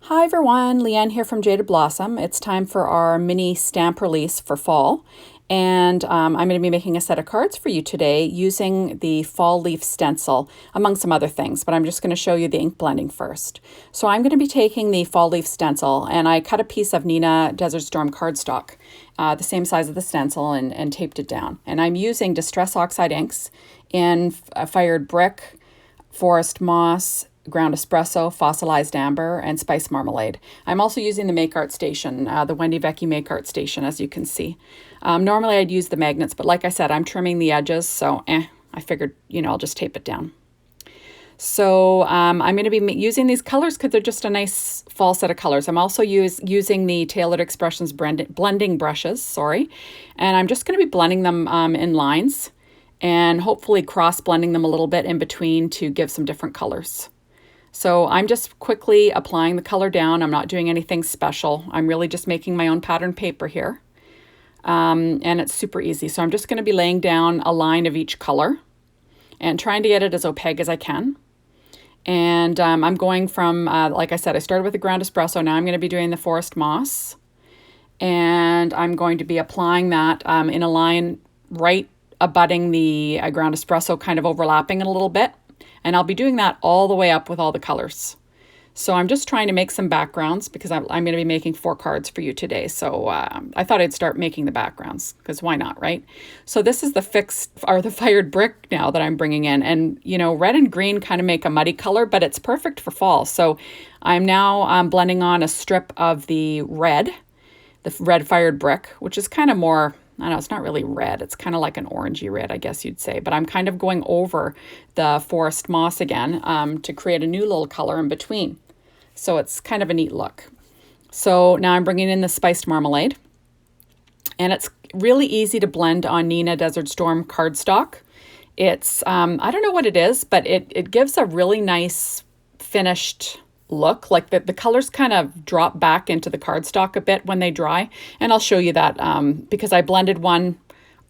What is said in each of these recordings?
Hi everyone, Leanne here from Jaded Blossom. It's time for our mini stamp release for fall. And I'm going to be making a set of cards for you today using the fall leaf stencil, among some other things, but I'm just going to show you the ink blending first. So I'm going to be taking the fall leaf stencil, and I cut a piece of Neenah Desert Storm cardstock, the same size of the stencil, and taped it down. And I'm using Distress Oxide inks in Fired Brick, Forest Moss, Ground Espresso, Fossilized Amber, and Spice Marmalade. I'm also using the Make Art Station, the Wendy Vecchi Make Art Station, as you can see. Normally I'd use the magnets, but like I said, I'm trimming the edges, so I figured, I'll just tape it down. So I'm going to be using these colors because they're just a nice fall set of colors. I'm also using the Tailored Expressions blending brushes, and I'm just going to be blending them in lines and hopefully cross blending them a little bit in between to give some different colors. So I'm just quickly applying the color down. I'm not doing anything special. I'm really just making my own pattern paper here. And it's super easy. So I'm just going to be laying down a line of each color and trying to get it as opaque as I can. And I'm going from, like I said, I started with the Ground Espresso. Now I'm going to be doing the Forest Moss. And I'm going to be applying that in a line right abutting the Ground Espresso, kind of overlapping it a little bit. And I'll be doing that all the way up with all the colors. So I'm just trying to make some backgrounds because I'm going to be making 4 cards for you today. So I thought I'd start making the backgrounds because why not, right? So this is the Fired Brick now that I'm bringing in. And, red and green kind of make a muddy color, but it's perfect for fall. So I'm now blending on a strip of the red Fired Brick, which is kind of more, I don't know, it's not really red. It's kind of like an orangey red, I guess you'd say. But I'm kind of going over the Forest Moss again to create a new little color in between. So it's kind of a neat look. So now I'm bringing in the Spiced Marmalade. And it's really easy to blend on Neenah Desert Storm cardstock. It's, I don't know what it is, but it gives a really nice finished look. Like the colors kind of drop back into the cardstock a bit when they dry. And I'll show you that because I blended one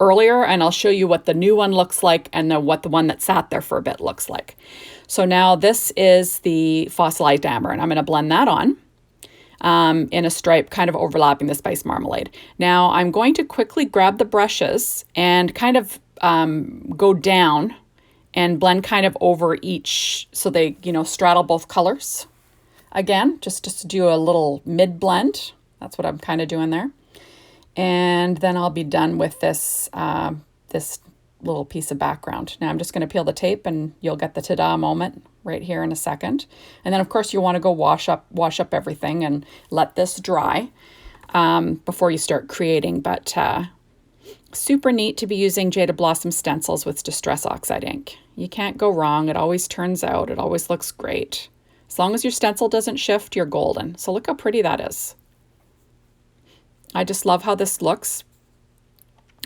earlier, and I'll show you what the new one looks like and then what the one that sat there for a bit looks like. So now this is the Fossilized Amber, and I'm going to blend that on in a stripe kind of overlapping the Spice Marmalade. Now I'm going to quickly grab the brushes and kind of go down and blend kind of over each so they, straddle both colors. Again, just to do a little mid blend. That's what I'm kind of doing there. And then I'll be done with this this little piece of background. Now I'm just going to peel the tape and you'll get the ta-da moment right here in a second. And then of course you want to go wash up everything and let this dry before you start creating. But super neat to be using Jaded Blossom stencils with Distress Oxide ink. You can't go wrong. It always turns out. It always looks great. As long as your stencil doesn't shift, you're golden. So look how pretty that is. I just love how this looks.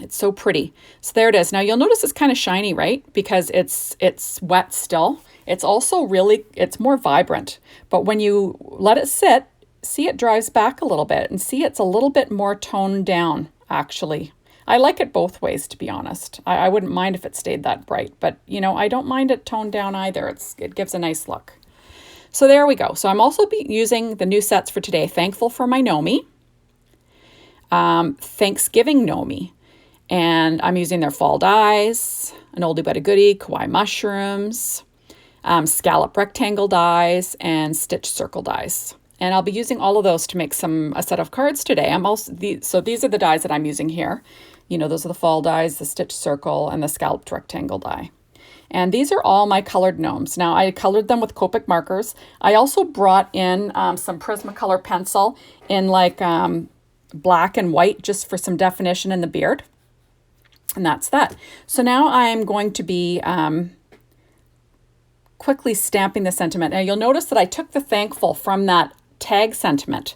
It's so pretty. So there it is. Now you'll notice it's kind of shiny, right? Because it's wet still. It's also it's more vibrant. But when you let it sit, see it dries back a little bit and see it's a little bit more toned down, actually. I like it both ways, to be honest. I wouldn't mind if it stayed that bright, but I don't mind it toned down either. It gives a nice look. So there we go. So I'm also using the new sets for today. Thankful for my Nomi. Thanksgiving Nomi. And I'm using their fall dies, an oldie but a goodie, kawaii mushrooms, scallop rectangle dies, and stitch circle dies. And I'll be using all of those to make a set of cards today. So these are the dies that I'm using here. Those are the fall dies, the stitch circle, and the scalloped rectangle die. And these are all my colored gnomes. Now, I colored them with Copic markers. I also brought in some Prismacolor pencil in like black and white just for some definition in the beard. And that's that. So now I'm going to be quickly stamping the sentiment. Now, you'll notice that I took the thankful from that tag sentiment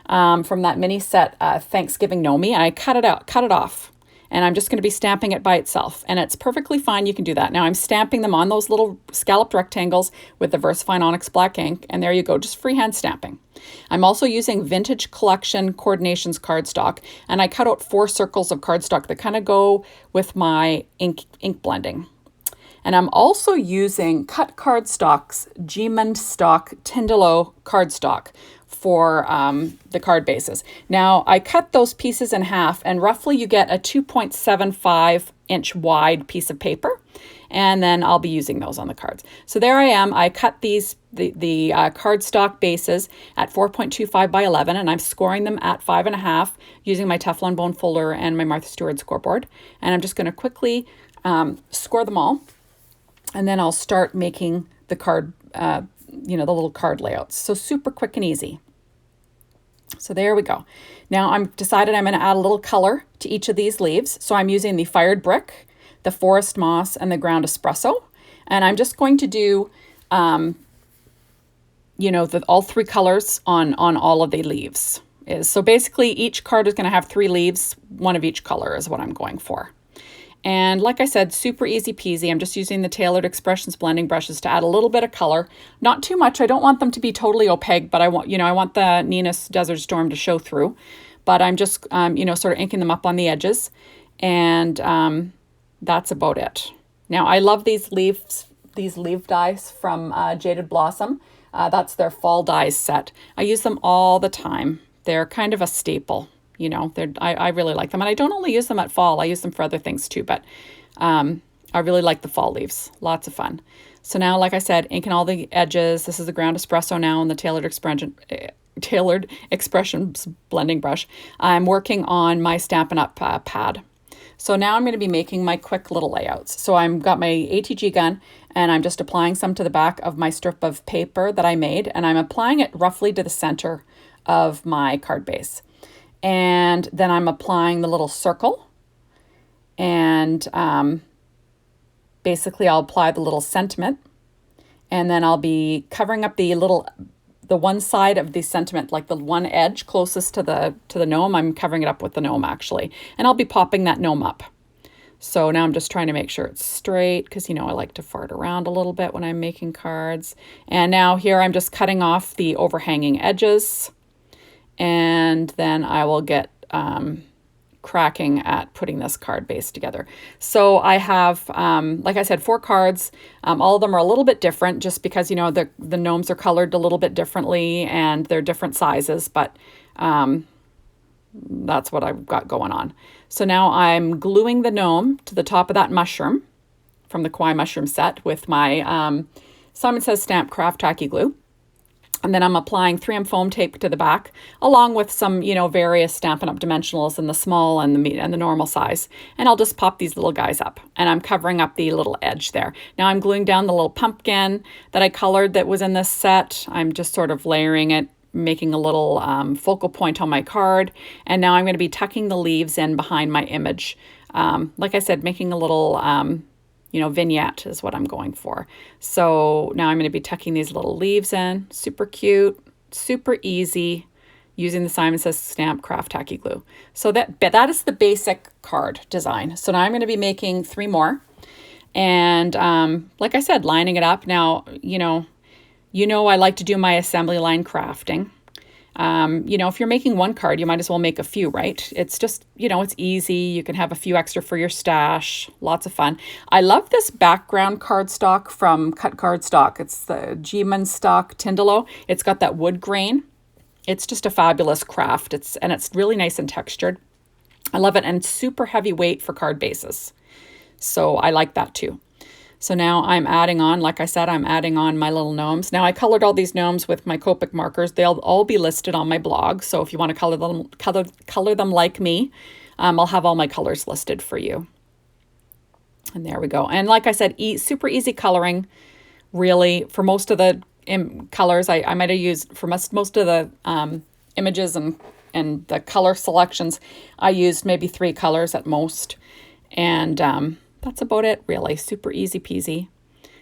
from that mini set Thanksgiving Nomi, and I cut it off. And I'm just going to be stamping it by itself. And it's perfectly fine. You can do that. Now I'm stamping them on those little scalloped rectangles with the VersaFine Onyx Black ink. And there you go, just freehand stamping. I'm also using Vintage Collection Coordinations cardstock. And I cut out 4 circles of cardstock that kind of go with my ink blending. And I'm also using Cut Cardstock's Gemond Stock Tyndalo cardstock for the card bases. Now I cut those pieces in half, and roughly you get a 2.75-inch wide piece of paper, and then I'll be using those on the cards. So there I am. I cut the cardstock bases at 4.25 by 11, and I'm scoring them at 5.5 using my Teflon bone folder and my Martha Stewart scoreboard. And I'm just going to quickly score them all, and then I'll start making the card, the little card layouts. So super quick and easy. So there we go. Now I'm decided I'm going to add a little color to each of these leaves. So I'm using the fired brick, the forest moss, and the ground espresso. And I'm just going to do, all three colors on all of the leaves. So basically each card is going to have 3 leaves, one of each color is what I'm going for. And like I said, super easy peasy. I'm just using the Tailored Expressions blending brushes to add a little bit of color. Not too much. I don't want them to be totally opaque, but I want the Nina's Desert Storm to show through. But I'm just, sort of inking them up on the edges. And that's about it. Now, I love these leaf dies from Jaded Blossom. That's their fall dies set. I use them all the time. They're kind of a staple. I really like them. And I don't only use them at fall. I use them for other things too. But I really like the fall leaves. Lots of fun. So now, like I said, inking all the edges. This is the ground espresso now and the Tailored Expressions blending brush. I'm working on my Stampin' Up! Pad. So now I'm going to be making my quick little layouts. So I've got my ATG gun, and I'm just applying some to the back of my strip of paper that I made. And I'm applying it roughly to the center of my card base. And then I'm applying the little circle, and basically I'll apply the little sentiment, and then I'll be covering up the one side of the sentiment, like the one edge closest to the gnome. I'm covering it up with the gnome actually, and I'll be popping that gnome up. So now I'm just trying to make sure it's straight because, I like to fart around a little bit when I'm making cards. And now here I'm just cutting off the overhanging edges. And then I will get cracking at putting this card base together. So I have, like I said, 4 cards. All of them are a little bit different just because, the gnomes are colored a little bit differently and they're different sizes, but that's what I've got going on. So now I'm gluing the gnome to the top of that mushroom from the Kawaii Mushroom set with my Simon Says Stamp Craft Tacky Glue. And then I'm applying 3M foam tape to the back, along with some, various Stampin' Up! Dimensionals in the small and the normal size. And I'll just pop these little guys up. And I'm covering up the little edge there. Now I'm gluing down the little pumpkin that I colored that was in this set. I'm just sort of layering it, making a little focal point on my card. And now I'm going to be tucking the leaves in behind my image. Like I said, making a little vignette is what I'm going for. So now I'm going to be tucking these little leaves in. Super cute, super easy, using the Simon Says Stamp Craft Tacky Glue. So that is the basic card design. So now I'm going to be making 3 more. And like I said, lining it up. Now, I like to do my assembly line crafting. If you're making 1 card, you might as well make a few, right? It's just, it's easy. You can have a few extra for your stash. Lots of fun. I love this background cardstock from Cut Cardstock. It's the G-Man stock Tyndalo. It's got that wood grain. It's just a fabulous craft. It's really nice and textured. I love it. And it's super heavyweight for card bases. So I like that too. So now I'm adding on, like I said, I'm adding on my little gnomes. Now I colored all these gnomes with my Copic markers. They'll all be listed on my blog. So if you want to color them like me, I'll have all my colors listed for you. And there we go. And like I said, super easy coloring, really. For most of the colors, I might have used, for most of the images and the color selections, I used maybe 3 colors at most. And that's about it, really. Super easy peasy.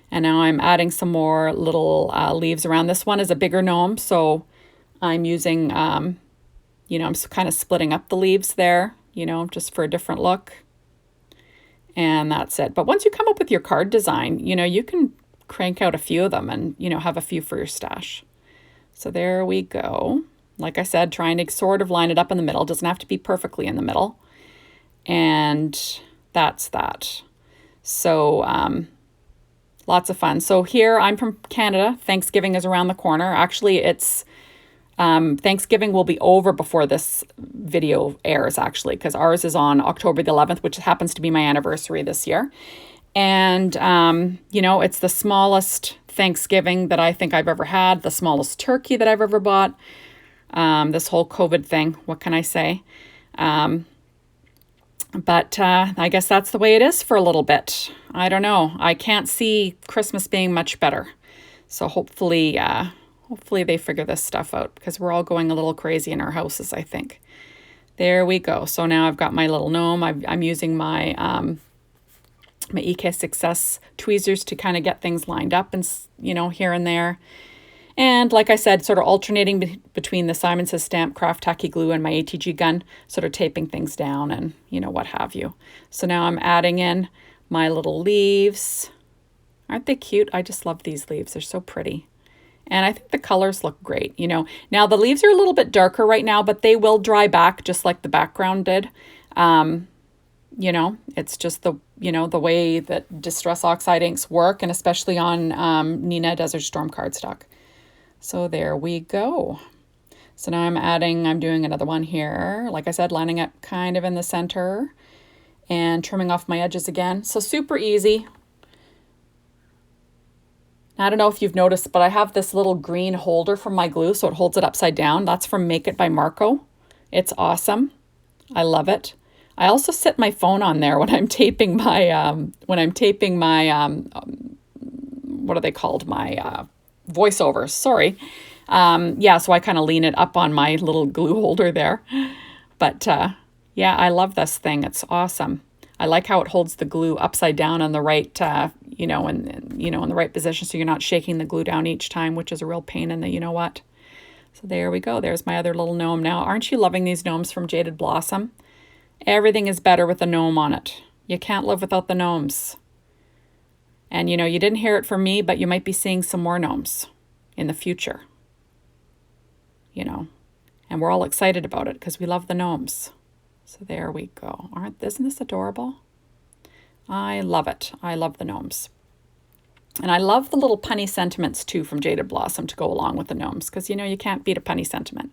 And now I'm adding some more little leaves around. This one is a bigger gnome, so I'm using, I'm kind of splitting up the leaves there, just for a different look. And that's it. But once you come up with your card design, you can crank out a few of them and, have a few for your stash. So there we go. Like I said, trying to sort of line it up in the middle. Doesn't have to be perfectly in the middle. And that's that. So lots of fun. So here, I'm from Canada. Thanksgiving is around the corner. Actually, it's Thanksgiving will be over before this video airs, actually, because ours is on October the 11th, which happens to be my anniversary this year. And, you know, it's the smallest Thanksgiving that I think I've ever had, the smallest turkey that I've ever bought. This whole COVID thing, what can I say? But I guess that's the way it is for a little bit. I don't know. I can't see Christmas being much better. So hopefully they figure this stuff out, because we're all going a little crazy in our houses, I think. There we go. So now I've got my little gnome. I'm using my my EK Success tweezers to kind of get things lined up and, you know, here and there. And like I said, sort of alternating between the Simon Says Stamp Craft Tacky Glue and my ATG gun, sort of taping things down and, you know, what have you. So now I'm adding in my little leaves. Aren't they cute? I just love these leaves. They're so pretty. And I think the colors look great, you know. Now the leaves are a little bit darker right now, but they will dry back just like the background did. You know, it's just the, you know, the way that Distress Oxide inks work, and especially on Neenah Desert Storm cardstock. So there we go. So now I'm doing another one here. Like I said, lining up kind of in the center and trimming off my edges again. So super easy. I don't know if you've noticed, but I have this little green holder from my glue, so it holds it upside down. That's from Make It by Marco. It's awesome. I love it. I also set my phone on there when I'm taping my, what are they called? My voiceovers, sorry. Yeah, so I kind of lean it up on my little glue holder there. But yeah, I love this thing. It's awesome. I like how it holds the glue upside down on the right, in the right position, so you're not shaking the glue down each time, which is a real pain in the you know what. So there we go. There's my other little gnome now. Aren't you loving these gnomes from Jaded Blossom? Everything is better with a gnome on it. You can't live without the gnomes. And, you know, you didn't hear it from me, but you might be seeing some more gnomes in the future. You know, and we're all excited about it because we love the gnomes. So there we go. Isn't this adorable? I love it. I love the gnomes. And I love the little punny sentiments too from Jaded Blossom to go along with the gnomes, because, you know, you can't beat a punny sentiment.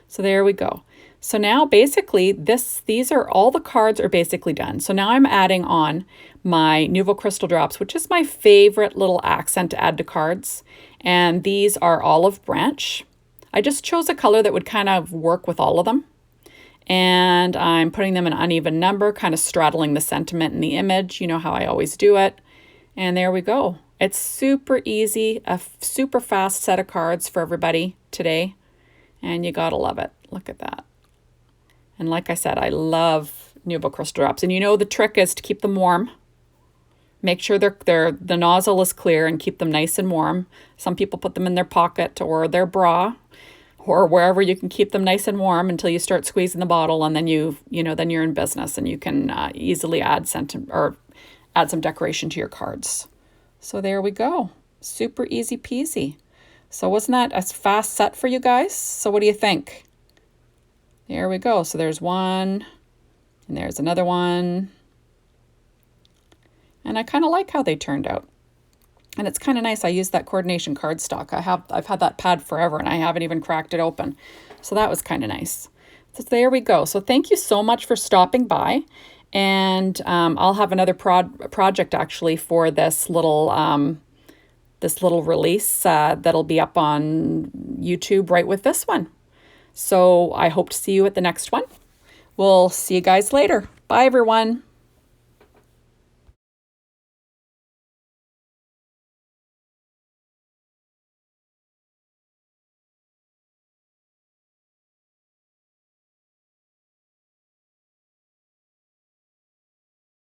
So there we go. So now basically these are all the cards are basically done. So now I'm adding on my Nuvo Crystal Drops, which is my favorite little accent to add to cards. And these are Olive Branch. I just chose a color that would kind of work with all of them. And I'm putting them in uneven number, kind of straddling the sentiment in the image. You know how I always do it. And there we go. It's super easy, a super fast set of cards for everybody today. And you gotta love it. Look at that. And like I said, I love Nuvo Crystal Drops. And you know the trick is to keep them warm. Make sure the nozzle is clear and keep them nice and warm. Some people put them in their pocket or their bra or wherever you can keep them nice and warm until you start squeezing the bottle, and then then you're in business and you can easily add some decoration to your cards. So there we go. Super easy peasy. So wasn't that a fast set for you guys? So what do you think? There we go. So there's one, and there's another one. And I kind of like how they turned out. And it's kind of nice. I used that coordination cardstock. I've had that pad forever, and I haven't even cracked it open. So that was kind of nice. So there we go. So thank you so much for stopping by. And I'll have another project actually for this little release that'll be up on YouTube right with this one. So I hope to see you at the next one. We'll see you guys later. Bye, everyone.